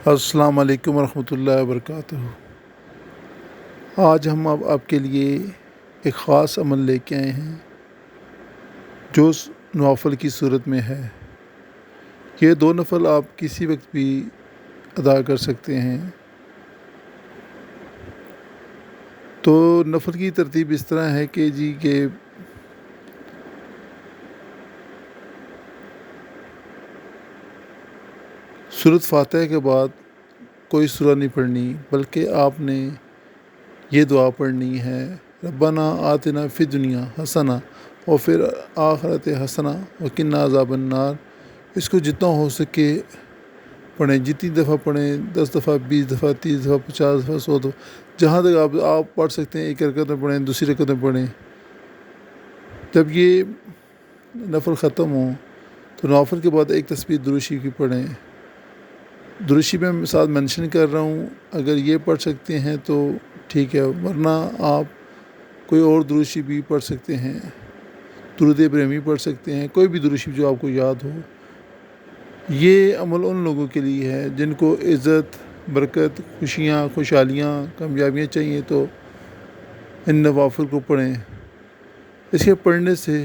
السلام علیکم ورحمۃ اللہ وبرکاتہ۔ آج ہم آپ کے لیے ایک خاص عمل لے کے آئے ہیں جو نوافل کی صورت میں ہے۔ یہ 2 نفل آپ کسی وقت بھی ادا کر سکتے ہیں۔ تو نفل کی ترتیب اس طرح ہے کہ سورۃ فاتحہ کے بعد کوئی سورہ نہیں پڑھنی، بلکہ آپ نے یہ دعا پڑھنی ہے: ربنا آتنا فی دنیا حسنہ اور پھر آخرت حسنہ وقنا عذاب النار۔ اس کو جتنا ہو سکے پڑھیں، جتنی دفعہ پڑھیں، 10 دفعہ، 20 دفعہ، 30 دفعہ، 50 دفعہ، 100 دفعہ، جہاں تک آپ پڑھ سکتے ہیں۔ ایک رکعت میں پڑھیں، دوسری رکعت میں پڑھیں۔ جب یہ نفل ختم ہو تو نوافل کے بعد ایک تسبیح درود شریف کی پڑھیں۔ درود شریف میں ساتھ مینشن کر رہا ہوں، اگر یہ پڑھ سکتے ہیں تو ٹھیک ہے، ورنہ آپ کوئی اور درود شریف بھی پڑھ سکتے ہیں، درود ابراہیمی پڑھ سکتے ہیں، کوئی بھی درود شریف جو آپ کو یاد ہو۔ یہ عمل ان لوگوں کے لیے ہے جن کو عزت، برکت، خوشیاں، خوشحالیاں، کامیابیاں چاہیے، تو ان نوافل کو پڑھیں۔ اس کے پڑھنے سے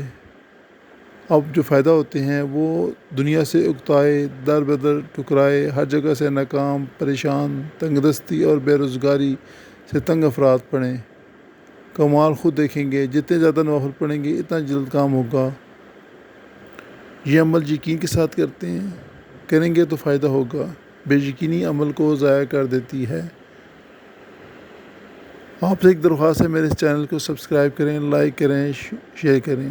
اب جو فائدہ ہوتے ہیں وہ دنیا سے اکتائے، در بدر ٹکرائے، ہر جگہ سے ناکام، پریشان، تنگ دستی اور بے روزگاری سے تنگ افراد پڑھیں۔ کمال خود دیکھیں گے، جتنے زیادہ نوافل پڑھیں گے اتنا جلد کام ہوگا۔ یہ عمل یقین کے ساتھ کریں گے تو فائدہ ہوگا، بے یقینی عمل کو ضائع کر دیتی ہے۔ آپ سے ایک درخواست ہے، میرے اس چینل کو سبسکرائب کریں، لائک کریں، شیئر کریں۔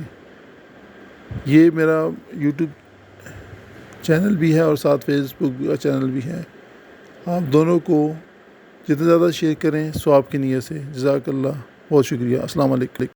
یہ میرا یوٹیوب چینل بھی ہے اور ساتھ فیس بک کا چینل بھی ہے۔ آپ دونوں کو جتنا زیادہ شیئر کریں ثواب کی نیت سے۔ جزاک اللہ، بہت شکریہ۔ السلام علیکم۔